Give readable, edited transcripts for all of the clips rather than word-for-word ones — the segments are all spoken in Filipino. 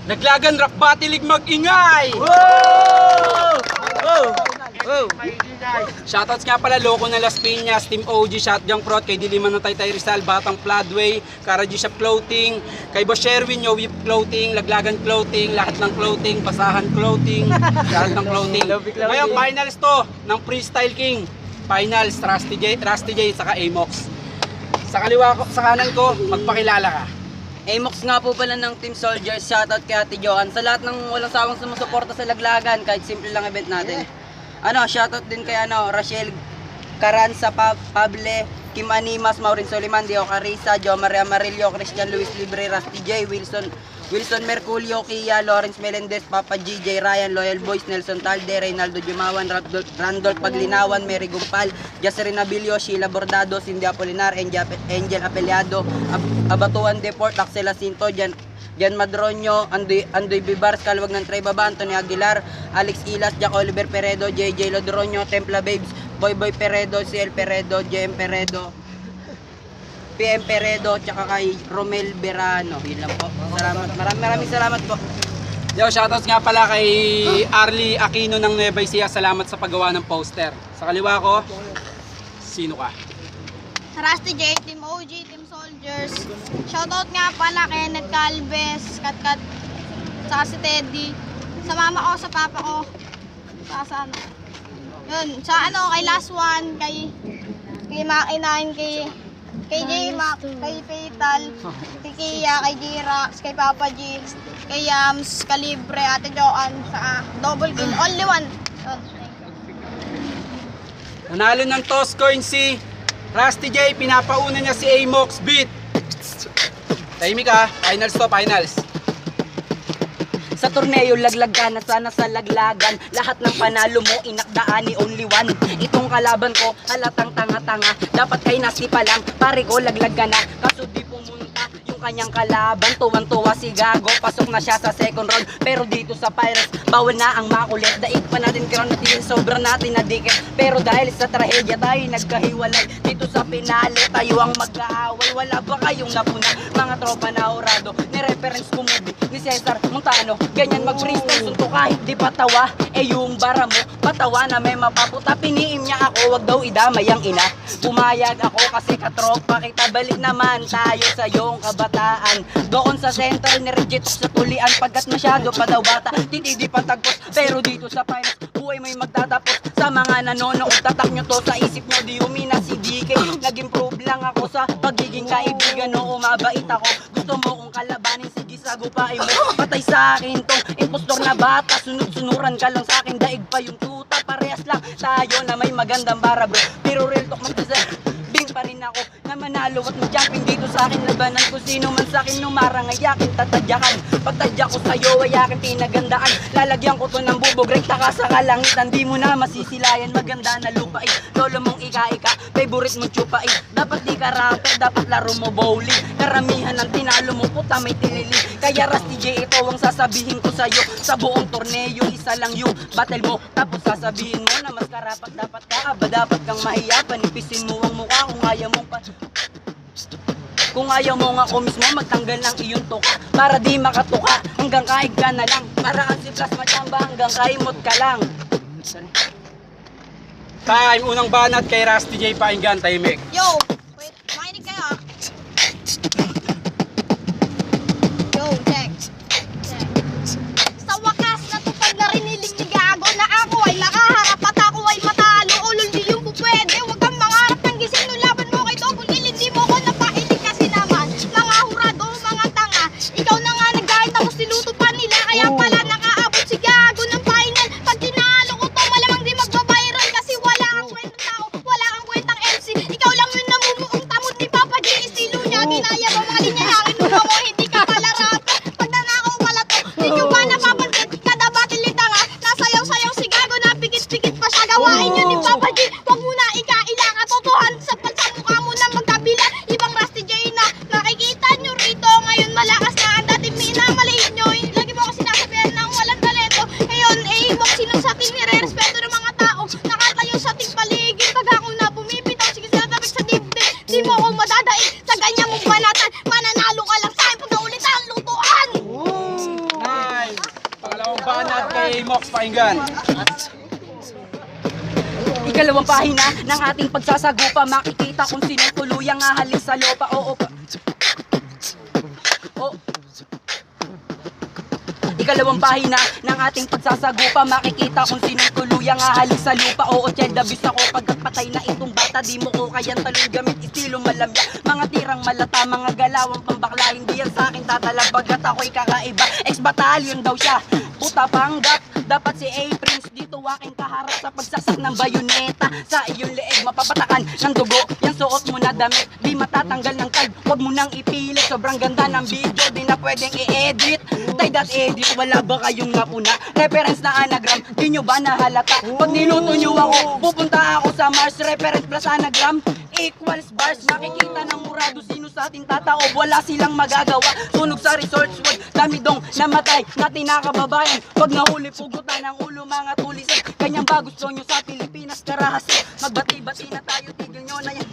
Naglagan rap batilig mag-ingay! Wow! Wow! Wow! Shoutouts nga pala, Loco na Las Piñas, Team OG, Shotgun Prot, kay Diliman ng Taytay Rizal, Batang Floodway, Karaji Shop Clothing, kay Boss Sherwin, Yo Whip Clothing, Laglagan Clothing, lahat ng clothing, Basahan Clothing, lahat ng clothing. Ngayon, finals to ng Freestyle King. Finals, Rusty J, saka Amox. Sa kaliwa ko, sa kanan ko, magpakilala ka. Amox nga po pala ng Team Soldiers, shoutout kay Ate Johan. Sa lahat ng walang sawang sumusuporta sa Laglagan, kahit simple lang event natin. Shoutout din kay Rachel Caranza, Pable, Kim Animas, Maureen Soliman, Dio Carissa, Jo Maria Amarillo, Christian Luis Libre, Rusty J, Wilson Merculio, Kia, Lawrence Melendez, Papa GJ, Ryan, Loyal Boys, Nelson Talde, Reynaldo Jumawan, Randolph Paglinawan, Mary Gumpal, Jacerin Abilio, Sheila Bordado, Cindy Apolinar, Angel Apeliado, Abatuan Deport, Axel Jacinto, Jan Madronio, Andoy Bibars, Kalwag ng Trey Baba, Anthony Aguilar, Alex Ilas, Jack Oliver Peredo, JJ Lodronio, Templa Babes, Boy Peredo, CL Peredo, JM Peredo, PM Peredo, tsaka kay Romel Berano. Yun lang po. Salamat. Maraming salamat po. Yo, shoutouts nga pala kay Arlie Aquino ng Nueva Ecija. Salamat sa paggawa ng poster. Sa kaliwa ko, sino ka? Rusty J, Team OG, Team Soldiers. Shoutout nga pala kay Kenneth Calves, Katkat, saka si Teddy. Sa mama ko, sa papa ko. Sa ano. Yun, sa kay Last One, kay Makinain, kay J-Mac, kay Fatal, kay Kia, kay J-Rax, kay Papa G, kay Yams, Calibre, Ate Joan, sa Double Kill, only one. Nanalo ng toss coin si Rusty J, pinapauna niya si Amox Beat. Tahimik ka, finals to, finals. Sa torneo, laglag ka na sana sa laglagan. Lahat ng panalo mo, inakdaan ni only one. Itong kalaban ko, halatang tanga-tanga. Dapat kay nasi pa lang, pare ko laglag ka na. Kaso di pumunta yung kanyang kalaban. Tuwan-tuwa si Gago, pasok na siya sa second round. Pero dito sa Pirates, bawal na ang makulit. Daig pa natin crown natin, sobra natin na dikit. Pero dahil sa trahedya tayo nagkahiwalay. Dito sa pinali, tayo ang mag-aaway. Wala ba kayong napuna? Mga tropa na orado, ni-reference ko movie ni Cesar Montano. Ganyan mag-freestyle, sunto kahit di patawa. Yung bara mo, patawa na may mapaputa. Piniim niya ako, wag daw idamay ang ina. Pumayag ako kasi katropa kita. Balik naman tayo sa iyong kabataan. Doon sa central, nireject sa tulian. Pagkat masyado pa daw bata, titidi pa tagpos. Pero dito sa finals, buhay may magtatapos. Sa mga nanonood, tatak nyo to sa isip nyo. Di umina si DK, nag-improve lang ako sa pagiging kaibigan. No, umabait ako, gusto mo kong kalabanin. Sige, sagupain mo, patay sa akin tong impostor na bata. Sunod-sunuran ka lang sa akin, daig pa yung tuta. Parehas lang tayo na may magandang bara bro. Pero real talk bing pa rin ako na manalo at mag-jumping dito sa akin. Labanan ko sino man sa akin, numarang ay akin tatadyakan. Pagtadyak ko sa'yo ay akin pinagandaan. Lalagyan ko to ng bubog, rekta ka sa kalangitan. Di mo na masisilayan, maganda na lupain. Lolo mong ika-ika, favorite mong chupain. Dapat di ka rapper, dapat laro mo bowling. Karamihan ng tinalo mo, puta may tinili. Kaya Rusty J, ito ang sasabihin ko sa'yo. Sa buong torneo, isa lang yung battle mo. Tapos sasabihin mo na mas karapat dapat ka. Ba dapat kang mahiya, panipisin mo ang mukha. Kung ayaw mo nga ako mismo, magtanggal ng iyong tuka. Para di makatuka, hanggang kahig ka na lang. Para ang si Plasma Chamba, hanggang kaimot ka lang. Time, unang banat kay Rusty J, painggan, tahimik. Yo, wait, makinig kayo ah. Yo, check. Sa wakas, natupad na rin hiling ni Gago na ako ay nakaharap at ako ay matalo. Ulol di yung pupwede, huwag kang mangarap ng gising nung laban mo kay Double Kill. Hindi mo ko napailig kasi naman. Mga hurado, mga tanga. Ikaw na nga nag-guide, tapos niluto pa nila. Kaya pala nakaabot si Gago ng final. Pag tinalo ko to, malamang di magbabiral kasi wala kang kwentang tao, wala kang kwentang MC. Ikaw lang yun na kay Mox, pakinggan. Ikalawang pahina ng ating pagsasagupa, makikita kung sino tuluyang ahalik sa lupa. Oo pa. Oh. Ikalawang pahina ng ating pagsasagupa, makikita kung sino tuluyang ahalik sa lupa. Oo, tiyadabis ako pagkat patay na itong bata. Di mo ko kayang talong gamit, estilo malamya. Mga tirang malata, mga galawang pambakla. Hindi yan sa akin tatala pagkat ako'y kakaiba. Ex-batalyon daw siya, puta panggap. Dapat si A-Prince dito aking kaharap sa pagsasak ng bayoneta. Sa iyong leeg mapapatakan ng dugo, yung suot mo na damit di matatanggal ng tag. Huwag mo nang ipilit, sobrang ganda ng video, di na pwedeng i-edit. Tay.edit, wala ba kayong napuna? Reference na anagram, di nyo ba nahalata? Pag niluto nyo ako, pupunta ako sa Mars. Reference plus anagram equals bars. Makikita ng murado sino sa ating tataob, wala silang magagawa. Sunog sa resorts world, dami dong namatay na tinakababayan. Pag nahuli pugutan ng ulo mga tulisan. Kanyang ba gusto nyo sa Pilipinas karahasan? Magbati-bati na tayo, tigil nyo na yan.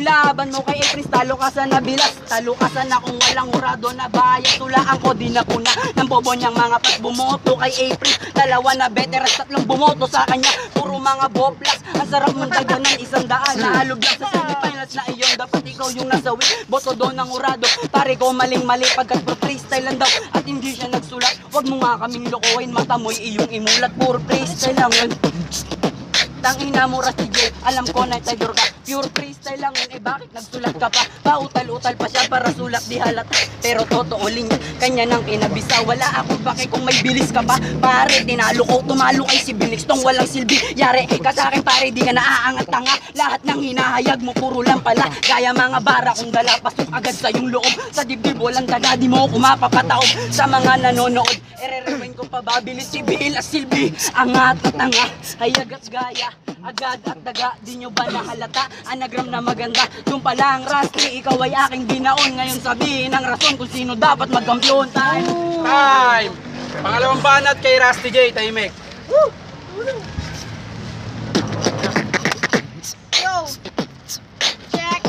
Laban mo kay Epris, talo ka sa nabilas. Talo ka sa na kung walang murado na bayan. Tulaan ko di na puna ng bobo niyang mga pas. Bumoto kay Epris, dalawa na veterans, tatlong bumoto sa kanya. Puro mga boplas, ang sarap mong dagdagan ng 100. Nahalog lang sa semifinals na iyon. Dapat ikaw yung nasawi, boto doon ng urado. Pare ko maling-mali pagkat pro freestyle lang daw at hindi siya nagsulat. Huwag mo nga kaming lokohin, mata mo'y iyong imulat. Puro freestyle lang yun. Tangina mo Rusty J, alam ko na tayo ka. Pure freestyle lang yun, eh bakit nagsulat ka pa? Pautal-utal pa siya para sulat di halata. Pero totoo linya, kanya nang kinabisa. Wala akong pake kung may bilis ka pa. Pare, tinalo ko, tumalo kay si Binix tong walang silbi. Yari ka sa akin pare, di ka naaangat tanga. Lahat ng hinahayag mo, puro lang pala. Gaya mga bara kung dala, pasok agad sa yung loob. Sa dibdib walang daga, di mo kumapapataob. Sa mga nanonood, ere-rewind ko pa ba, bilis si Bill at Silbi. Angat at tanga, hayag at gaya. Agad at daga, di nyo ba nahalata? Anagram na maganda, yung palang Rusty, ikaw ay aking binaon. Ngayon sabihin ang rason kung sino dapat magkampiyon. Time! Time! Pangalawang banat kay Rusty J, tahimik. Yo! Check!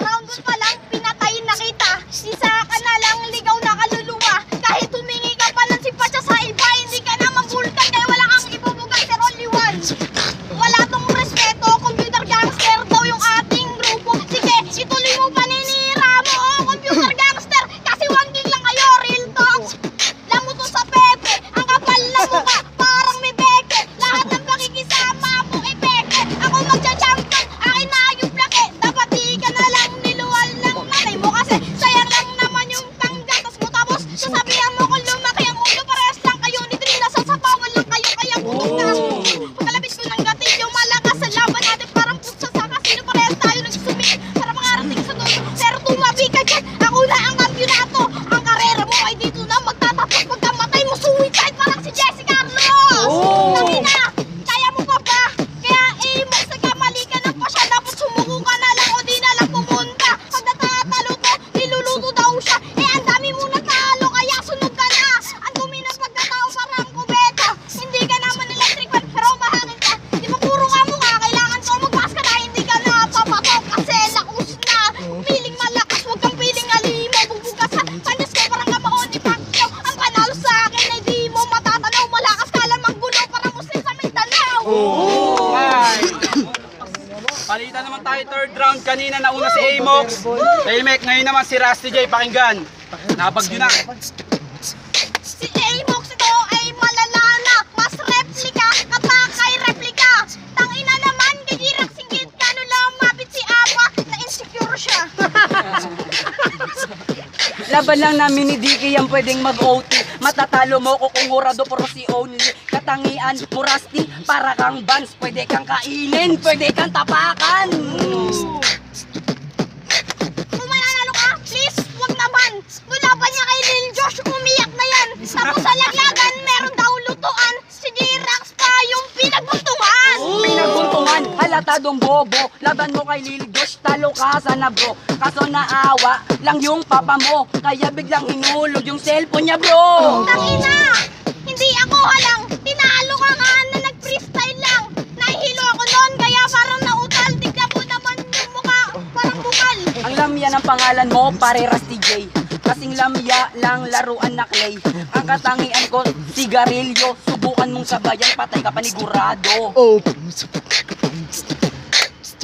Round 1 pa lang, pinatayin na kita. Isa ka na lang, ligaw na kaluluwa. Kahit humingi ka pa ng simpatya sa iba, hindi ka naman vulkan, kaya wala kang ibubugan, sir, only one. Wala tong respeto, computer gangster daw yung ating grupo. Sige, ituloy mo paninira mo, oh, computer gangster. Kasi wangking lang kayo, real talk. Lamot to sa pepe, ang kapal na mukha, parang may beke. Lahat ng pakikisama mo, epeke. Ako magja-champion, akin na yung plake. Dapat di ka na lang niluwal ng nanay mo. Kasi sayang lang naman yung panggatas mo. Tapos sasabihan mo kung lumaki ang ulo, parehas lang kayo ni Trina. Sasabawan lang kayo, kaya putok na ako. Pagkalabis ko ng gatilyo, malakas sa laban natin. Parang putsa sa kasino, parehas tayo nagsumikip para makarating sa dulo. Pero tumabi ka dyan, ako na ang kampyonato. Ang karera mo ay dito na magtatapos. Pagkamatay mo, suicide parang si Jesse Carlos. Tangina, kaya mo pa ba? Kaya mo, nagkamali ka na pa siya. Dapat sumuko ka na lang o di na lang pumunta. Pag natatalo to, niluluto daw siya. Ang dami mo natalo, kaya sunog ka na. Ang dumi ng pagkatao parang kubeta. Hindi ka naman electric fan, pero mahangin ka. Di ba puro ka mukha, kailangan to magpas ka na. Hindi ka na papatok kasi lakus na. Piling malakas, huwag kang piling alimo. Bugbog ka sa kanyas ko, parang kamaon ni Pacquiao. Ang panalo sa akin ay di mo matatanaw. Malakas ka lang manggulo, parang Muslim sa Mindanao. Time! Palitan naman tayo third round. Kanina nauna si Amox. Tahimik, ngayon naman si Rusty J, pakinggan. Nabagyo na. Si Amox ito ay malala na. Mas replika, katakay replika. Tangina naman, gagirak singgit. Kano lang mapit si Aba na insecure siya. Laban lang namin ni Dicky ang pwedeng mag-OT. Matatalo mo ko kung hurado pero si only. Katangian mo Rusty, para kang Vans. Pwede kang kainin, pwede kang tapakan. Kung mananalo ka, please, wag naman. Nulaban niya kay Lil Josh, umiyak na yan. Tapos sa laglagan, meron daw lutuan. Si J-Rax pa yung pinagbuntungan. Pinagbuntungan, halatadong bobo. Laban mo kay Lil Josh, talo ka sana bro. Kaso naawa lang yung papa mo, kaya biglang hinulog yung cellphone niya bro. Tangina! Hindi ako halang. Tinalo ka nga na nag-freestyle lang. Nahihilo ako noon, kaya parang nautal. Tignan mo naman yung mukha, parang bukal. Ang lamya ng pangalan mo, pare Rusty J. Kasing lamya lang laruan na clay. Ang katangian ko, sigarilyo. Subukan mong sabayan, patay ka panigurado.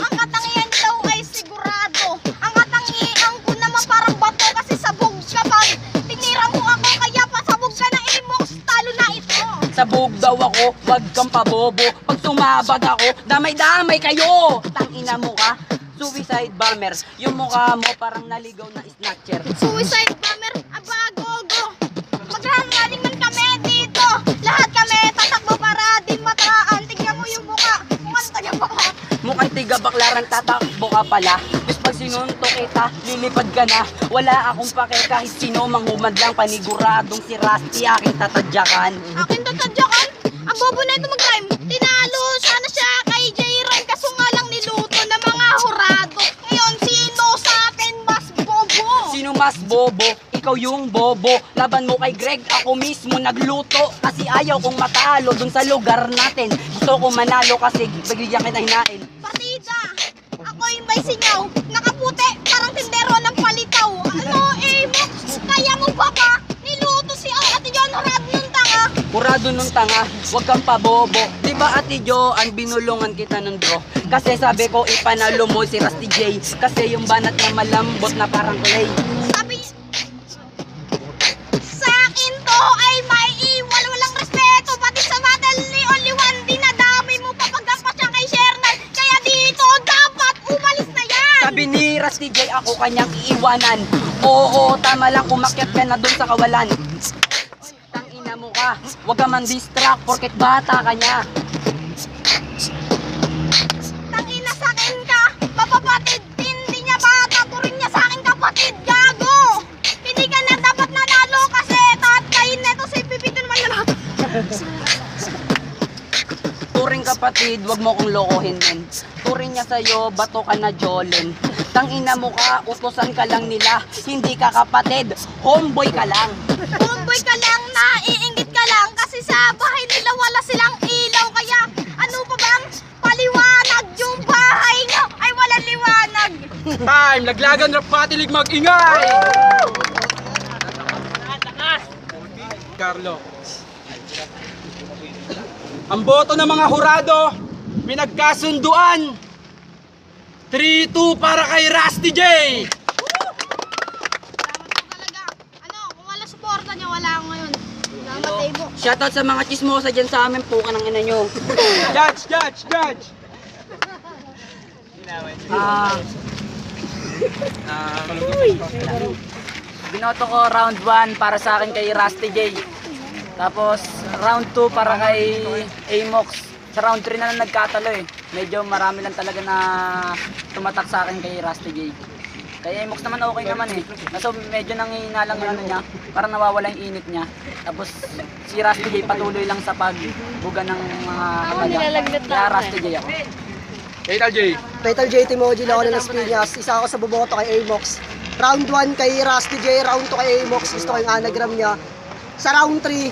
Ang katangian daw ay sigurado. Ang katangian ko naman parang bato kasi sabog ka pag tinira mo ako kaya pasabog ka na Amox. Talo na ito. Sabog daw ako, wag kang pabobo. Pag tumabag ako, damay-damay kayo. Tangina mo ka, suicide bomber. Yung mukha mo parang naligaw na snatcher. Suicide bomber, abagogo. Magramaling man kami dito. Lahat kami tatakbo para di matraan. Tignan mo yung mukha. Mukhang taga-baka. Mukhang tiga baklaran, tatakbo ka pala. Tapos pag sinuntok kita, lilipad ka na. Wala akong pake kahit sino manghumad lang. Paniguradong si Rusty aking tatadyakan. Akin tatadyakan? Ang bobo na ito mag-rhyme. Tinalo sana siya kay J-Rhyme. Kaso nga lang niluto ng mga hurado. Ngayon, sino sa atin mas bobo? Sino mas bobo? Ikaw yung bobo. Laban mo kay Greg, ako mismo nagluto. Kasi ayaw kong matalo dun sa lugar natin. Gusto ko manalo kasi bigyan kita hinain. Partida! Ako'y may singaw. Nakaputi, parang tindero ng palitaw. Ano, Amox? Kaya mo ba ba? Niluto si Ate John Horado yung tanga. Kurado nung tanga, wag kang pabobo. Di ba Ate Jo, ang binulungan kita ng draw? Kasi sabi ko ipanalo mo si Rusty J. Kasi yung banat niya malambot na parang clay. Sabi, sa akin to ay may iwan. Walang respeto. Pati sa battle ni Only One, dinadamay mo pa pagdampas siya kay Shernan. Kaya dito dapat umalis na yan. Sabi ni Rusty J, ako kanyang iiwanan. Oo, tama lang, umakyat ka na dun sa kawalan. Tangina mo ka, wag ka man distract porket bata ka niya. Tangina sa akin ka, papapatid. Hindi niya bata, turing niya sa akin kapatid. Gago! Hindi ka na dapat nanalo kasi tatkayin neto si Pipito naman na lahat. Turing kapatid, wag mo kong lokohin men. Turing niya sa'yo, bato ka na Jolin. Tangina mo ka, utosan ka lang nila. Hindi ka kapatid, homeboy ka lang. Homeboy ka lang, naiingit ka lang kasi sa bahay nila wala silang ilaw. Kaya ano pa bang paliwanag yung bahay nyo ay walang liwanag. Time! Laglagan rap patilig mag-ingay! Carlo. Ang boto ng mga hurado, pinagkasunduan. 3-2 para kay Rusty J! Salamat po talaga. Ano, kung wala suporta nyo, wala ako ngayon. Salamat, Ebo. Shoutout sa mga chismosa dyan sa amin, puka ng ina nyo. Judge! Binoto ko round 1 para sa akin kay Rusty J. Tapos round 2 para kay Amox. Sa round 3 na lang nagkatalo eh. Medyo marami lang talaga na tumatak sa akin kay Rusty J. Kay Amox naman okay naman eh. Kaso medyo nanghihina lang yung ano niya. Parang nawawala yung init niya. Tapos si Rusty J patuloy lang sa pagbuga ng mga kataga. Kaya Rusty J ako. Fatal J, Timoji lang ako ng Las Piñas. Isa ako sa buboto kay Amox. Round 1 kay Rusty J, round 2 kay Amox. Gusto ko yung anagram niya. Sa round 3,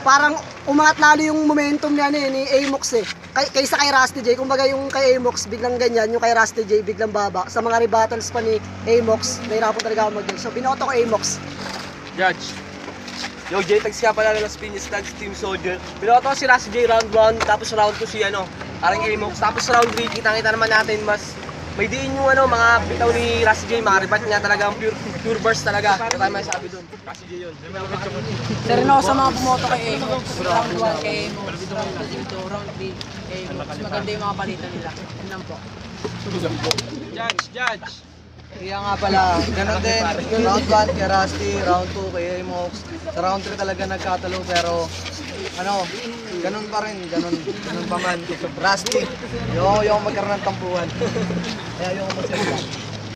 parang umangat lalo yung momentum niya ni Amox eh. Kaysa kay Rusty J, kumbaga yung kay Amox biglang ganyan, yung kay Rusty J biglang baba. Sa mga rebuttals pa ni Amox, nahirapan talaga ako mag-game. So binoto ko Amox. Judge. Yo, J-Tags nga pala ng Las Piñas Tags Team Soldier. Binoto ko si Rusty J round 1, tapos round 2 si parang Amox. Tapos round 3, kitang-kita naman natin mas may diin yung mga bitaw ni Rusty J, mga rebat niya talagang pure burst talaga. Ito tayo may sabi dun. Rusty J yun. Pero no, sa mga bumoto kay Amox, round 1 kay Amox, round 3 kay Amox. Maganda yung mga palitan nila. Yun lang po. Judge. Kaya nga pala, ganun din. Round 1 kay Rusty, round 2 kay Amox. Sa round 3 talaga nagkatalo pero ganun pa rin, ganun pa man. Rusty, yung magkaroon ng tampuhan. Kaya yung magsalita.